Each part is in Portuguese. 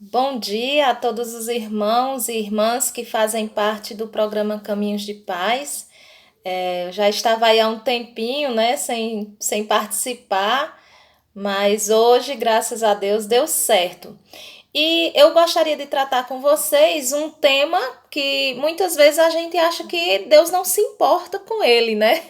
Bom dia a todos os irmãos e irmãs que fazem parte do programa Caminhos de Paz. Eu já estava aí há um tempinho, né, sem participar, mas hoje, graças a Deus, deu certo. E eu gostaria de tratar com vocês um tema que muitas vezes a gente acha que Deus não se importa com ele, né?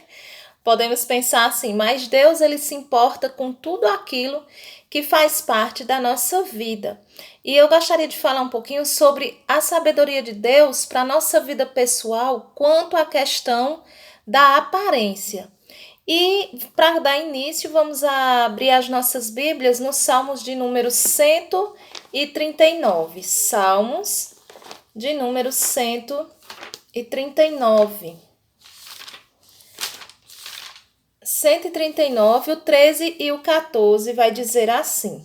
Podemos pensar assim, mas Deus ele se importa com tudo aquilo que faz parte da nossa vida. E eu gostaria de falar um pouquinho sobre a sabedoria de Deus para a nossa vida pessoal quanto à questão da aparência. E para dar início, vamos abrir as nossas Bíblias no Salmos de número 139. Salmos de número 139. 139, o 13 e o 14 vai dizer assim: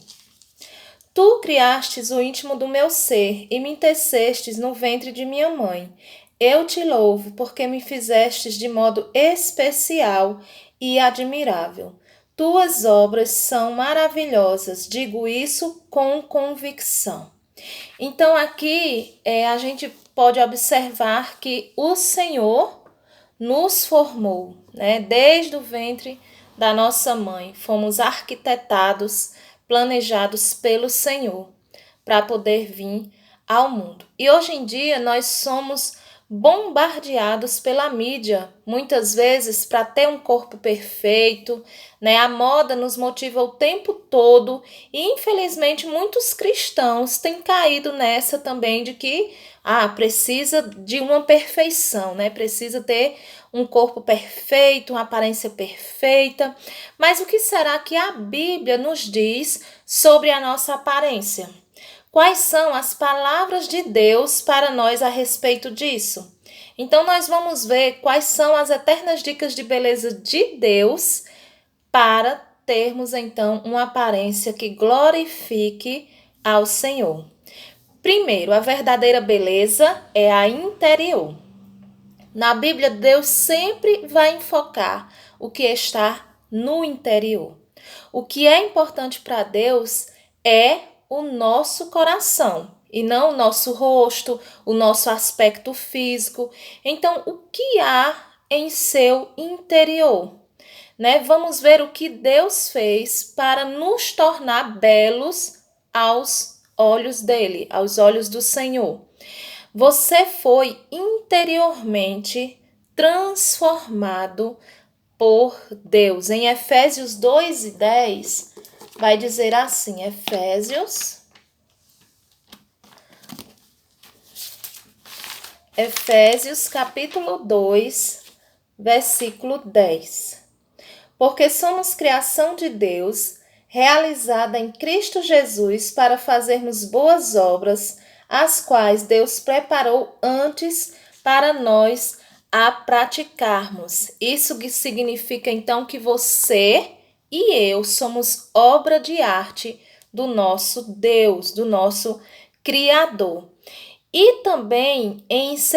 Tu criastes o íntimo do meu ser e me tecestes no ventre de minha mãe. Eu te louvo porque me fizestes de modo especial e admirável. Tuas obras são maravilhosas, digo isso com convicção. Então aqui a gente pode observar que o Senhor nos formou, né? Desde o ventre da nossa mãe, fomos arquitetados, planejados pelo Senhor para poder vir ao mundo. E hoje em dia nós somos bombardeados pela mídia, muitas vezes para ter um corpo perfeito, né? A moda nos motiva o tempo todo e infelizmente muitos cristãos têm caído nessa também de que precisa de uma perfeição, né? Precisa ter um corpo perfeito, uma aparência perfeita. Mas o que será que a Bíblia nos diz sobre a nossa aparência? Quais são as palavras de Deus para nós a respeito disso? Então, nós vamos ver quais são as eternas dicas de beleza de Deus para termos, então, uma aparência que glorifique ao Senhor. Primeiro, a verdadeira beleza é a interior. Na Bíblia, Deus sempre vai enfocar o que está no interior. O que é importante para Deus é o nosso coração e não o nosso rosto, o nosso aspecto físico. Então, o que há em seu interior? Né? Vamos ver o que Deus fez para nos tornar belos aos olhos dele, aos olhos do Senhor. Você foi interiormente transformado por Deus. Em Efésios 2:10, vai dizer assim, Efésios capítulo 2, versículo 10. Porque somos criação de Deus, realizada em Cristo Jesus para fazermos boas obras, as quais Deus preparou antes para nós a praticarmos. Isso significa então que você e eu somos obra de arte do nosso Deus, do nosso Criador. E também em 2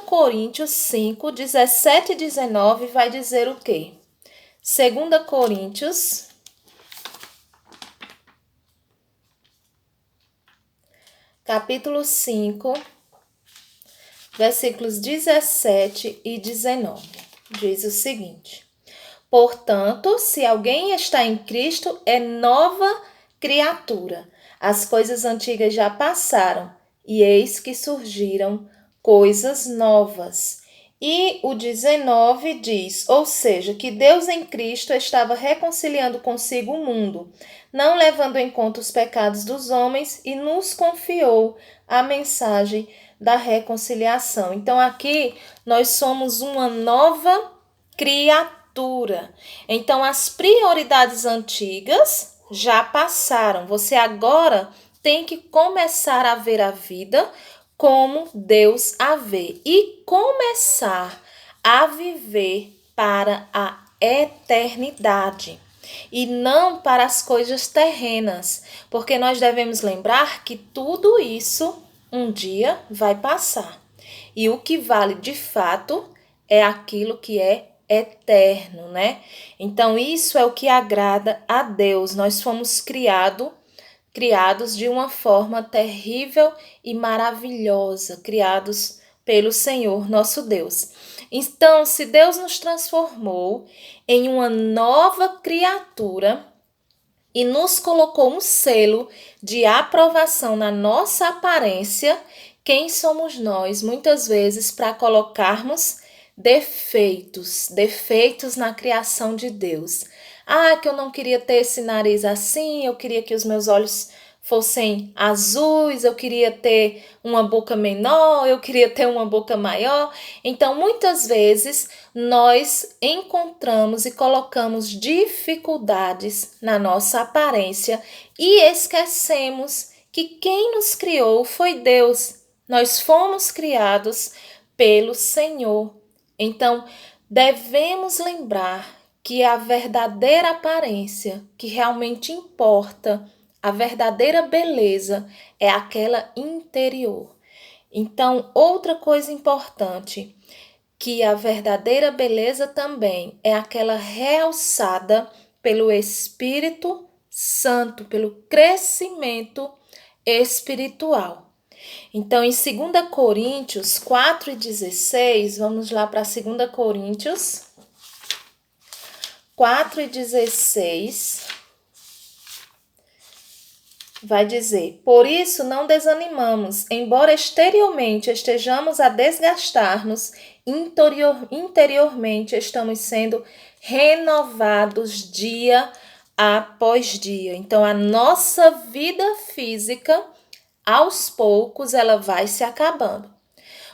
Coríntios 5, 17 e 19 vai dizer o quê? 2 Coríntios, capítulo 5, versículos 17 e 19. Diz o seguinte: Portanto, se alguém está em Cristo, é nova criatura. As coisas antigas já passaram, e eis que surgiram coisas novas. E o 19 diz, ou seja, que Deus em Cristo estava reconciliando consigo o mundo, não levando em conta os pecados dos homens, e nos confiou a mensagem da reconciliação. Então aqui nós somos uma nova criatura. Então as prioridades antigas já passaram. Você agora tem que começar a ver a vida como Deus a vê e começar a viver para a eternidade e não para as coisas terrenas, porque nós devemos lembrar que tudo isso um dia vai passar. E o que vale de fato é aquilo que é eterno, né? Então isso é o que agrada a Deus. Nós fomos criados de uma forma terrível e maravilhosa, criados pelo Senhor nosso Deus. Então, se Deus nos transformou em uma nova criatura e nos colocou um selo de aprovação na nossa aparência, quem somos nós, muitas vezes, para colocarmos defeitos na criação de Deus? Que eu não queria ter esse nariz assim, eu queria que os meus olhos fossem azuis, eu queria ter uma boca menor, eu queria ter uma boca maior. Então, muitas vezes, nós encontramos e colocamos dificuldades na nossa aparência e esquecemos que quem nos criou foi Deus. Nós fomos criados pelo Senhor. Então, devemos lembrar que a verdadeira aparência que realmente importa, a verdadeira beleza é aquela interior. Então, outra coisa importante, que a verdadeira beleza também é aquela realçada pelo Espírito Santo, pelo crescimento espiritual. Então, em 2 Coríntios 4:16, vamos lá para 2 Coríntios 4:16, vai dizer: por isso não desanimamos, embora exteriormente estejamos a desgastar-nos, interiormente estamos sendo renovados dia após dia. Então, a nossa vida física, aos poucos, ela vai se acabando.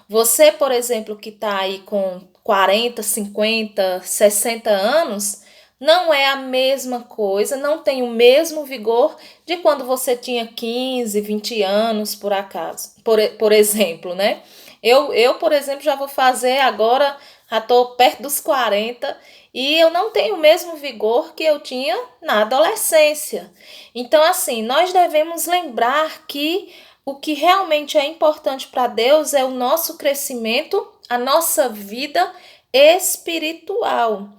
Você, por exemplo, que está aí com 40, 50, 60 anos, não é a mesma coisa, não tem o mesmo vigor de quando você tinha 15, 20 anos, por acaso. Por exemplo, né? Eu, por exemplo, já vou fazer agora, já estou perto dos 40 e eu não tenho o mesmo vigor que eu tinha na adolescência. Então, assim, nós devemos lembrar que o que realmente é importante para Deus é o nosso crescimento, a nossa vida espiritual.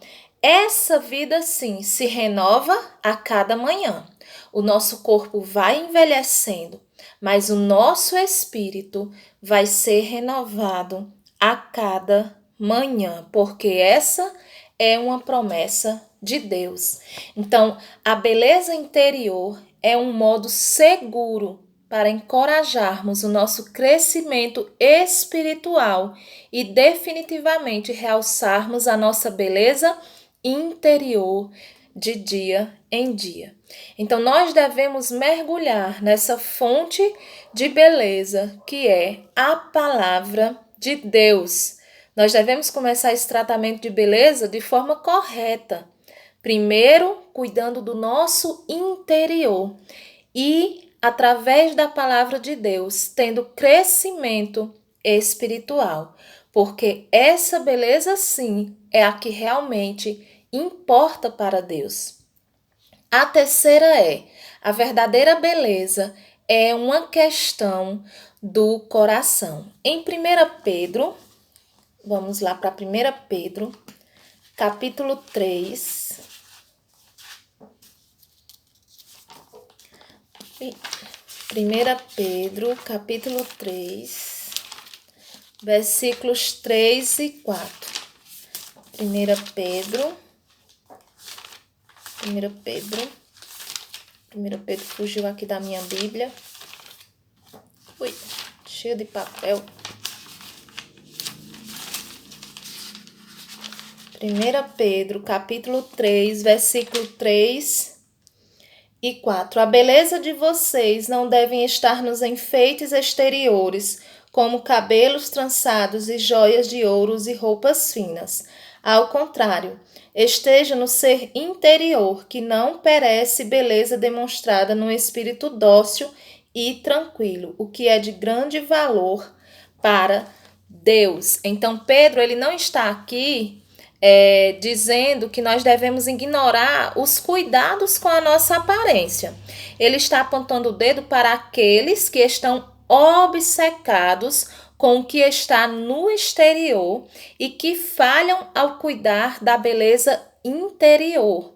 Essa vida, sim, se renova a cada manhã. O nosso corpo vai envelhecendo, mas o nosso espírito vai ser renovado a cada manhã, porque essa é uma promessa de Deus. Então, a beleza interior é um modo seguro para encorajarmos o nosso crescimento espiritual e definitivamente realçarmos a nossa beleza interior de dia em dia. Então, nós devemos mergulhar nessa fonte de beleza que é a palavra de Deus. Nós devemos começar esse tratamento de beleza de forma correta. Primeiro, cuidando do nosso interior e, através da palavra de Deus, tendo crescimento espiritual. Porque essa beleza, sim, é a que realmente importa para Deus. A terceira a verdadeira beleza é uma questão do coração. Em 1 Pedro, vamos lá para 1 Pedro, capítulo 3. 1 Pedro, capítulo 3, versículos 3 e 4. 1 Pedro fugiu aqui da minha Bíblia. Ui, cheio de papel. 1 Pedro, capítulo 3, versículo 3 e 4. A beleza de vocês não deve estar nos enfeites exteriores, como cabelos trançados e joias de ouros e roupas finas. Ao contrário, esteja no ser interior, que não perece, beleza demonstrada no espírito dócil e tranquilo, o que é de grande valor para Deus. Então, Pedro, ele não está aqui dizendo que nós devemos ignorar os cuidados com a nossa aparência. Ele está apontando o dedo para aqueles que estão obcecados com o que está no exterior e que falham ao cuidar da beleza interior.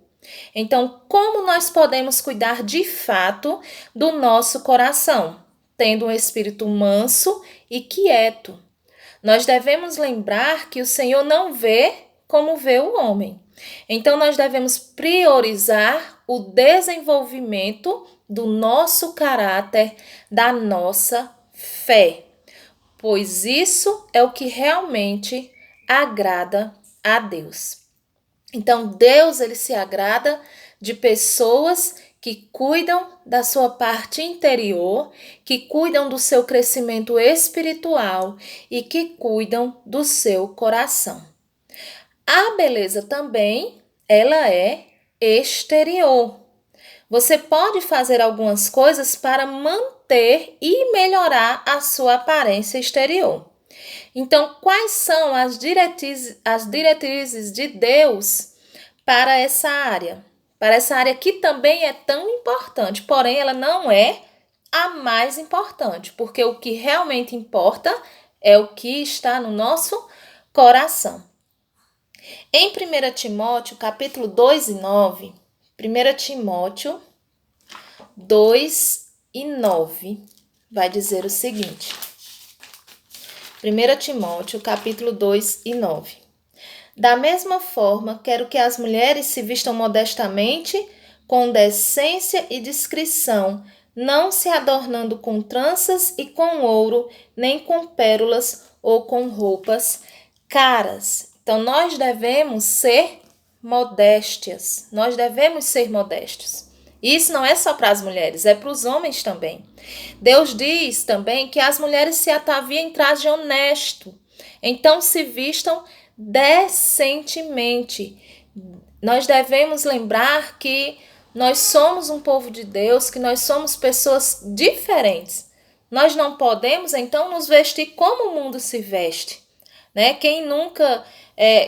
Então, como nós podemos cuidar de fato do nosso coração? Tendo um espírito manso e quieto. Nós devemos lembrar que o Senhor não vê como vê o homem. Então, nós devemos priorizar o desenvolvimento do nosso caráter, da nossa fé, pois isso é o que realmente agrada a Deus. Então, Deus, ele se agrada de pessoas que cuidam da sua parte interior, que cuidam do seu crescimento espiritual e que cuidam do seu coração. A beleza também, ela é exterior. Você pode fazer algumas coisas para manter e melhorar a sua aparência exterior. Então, quais são as diretrizes de Deus para essa área? Para essa área que também é tão importante, porém ela não é a mais importante, porque o que realmente importa é o que está no nosso coração. Em 1 Timóteo, capítulo 2 e 9, 1 Timóteo 2 e 9, vai dizer o seguinte. 1 Timóteo, capítulo 2 e 9. Da mesma forma, quero que as mulheres se vistam modestamente, com decência e discrição, não se adornando com tranças e com ouro, nem com pérolas ou com roupas caras. Então, nós devemos ser modestos. Isso não é só para as mulheres, é para os homens também. Deus diz também que as mulheres se ataviem em traje honesto. Então se vistam decentemente. Nós devemos lembrar que nós somos um povo de Deus, que nós somos pessoas diferentes. Nós não podemos, então, nos vestir como o mundo se veste. Né? Quem nunca,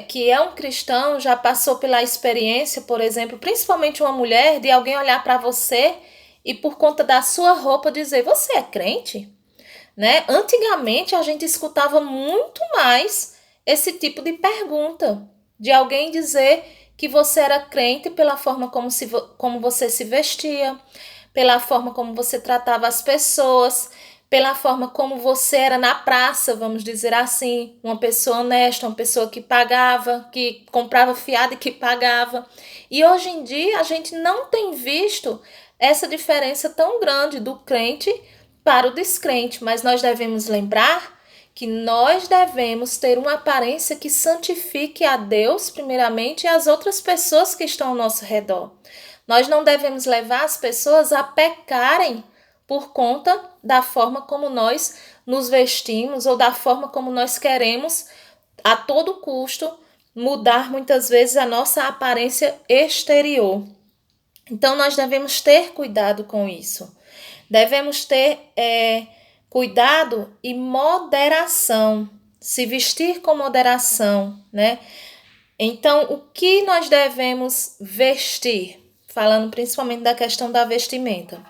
que é um cristão, já passou pela experiência, por exemplo, principalmente uma mulher, de alguém olhar para você e por conta da sua roupa dizer, você é crente? Né? Antigamente a gente escutava muito mais esse tipo de pergunta, de alguém dizer que você era crente pela forma como você se vestia, pela forma como você tratava as pessoas, pela forma como você era na praça, vamos dizer assim, uma pessoa honesta, uma pessoa que pagava, que comprava fiado e que pagava. E hoje em dia a gente não tem visto essa diferença tão grande do crente para o descrente, mas nós devemos lembrar que nós devemos ter uma aparência que santifique a Deus, primeiramente, e as outras pessoas que estão ao nosso redor. Nós não devemos levar as pessoas a pecarem por conta da forma como nós nos vestimos ou da forma como nós queremos, a todo custo, mudar muitas vezes a nossa aparência exterior. Então, nós devemos ter cuidado com isso. Devemos ter cuidado e moderação, se vestir com moderação, né? Então, o que nós devemos vestir? Falando principalmente da questão da vestimenta.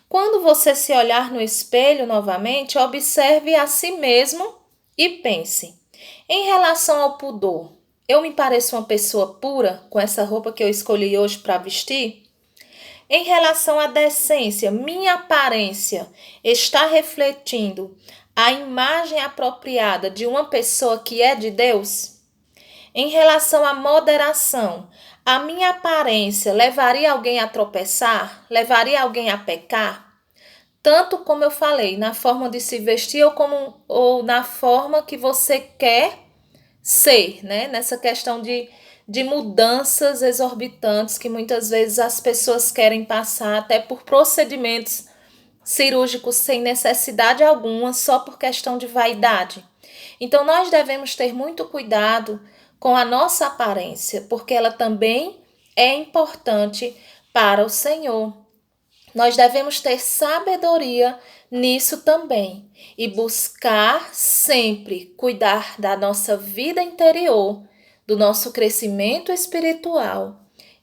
Quando você se olhar no espelho novamente, observe a si mesmo e pense. Em relação ao pudor, eu me pareço uma pessoa pura com essa roupa que eu escolhi hoje para vestir? Em relação à decência, minha aparência está refletindo a imagem apropriada de uma pessoa que é de Deus? Em relação à moderação, a minha aparência levaria alguém a tropeçar? Levaria alguém a pecar? Tanto como eu falei, na forma de se vestir ou na forma que você quer ser, né? Nessa questão de mudanças exorbitantes que muitas vezes as pessoas querem passar até por procedimentos cirúrgicos sem necessidade alguma, só por questão de vaidade. Então, nós devemos ter muito cuidado com a nossa aparência, porque ela também é importante para o Senhor. Nós devemos ter sabedoria nisso também e buscar sempre cuidar da nossa vida interior, do nosso crescimento espiritual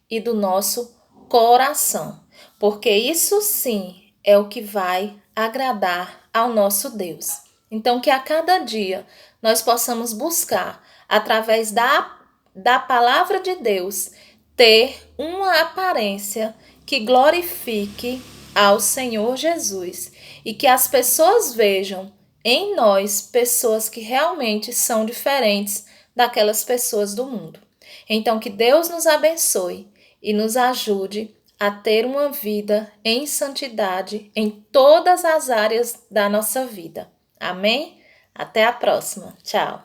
e do nosso coração, porque isso sim é o que vai agradar ao nosso Deus. Então, que a cada dia nós possamos buscar, através da palavra de Deus, ter uma aparência que glorifique ao Senhor Jesus e que as pessoas vejam em nós pessoas que realmente são diferentes daquelas pessoas do mundo. Então, que Deus nos abençoe e nos ajude a ter uma vida em santidade em todas as áreas da nossa vida. Amém? Até a próxima. Tchau.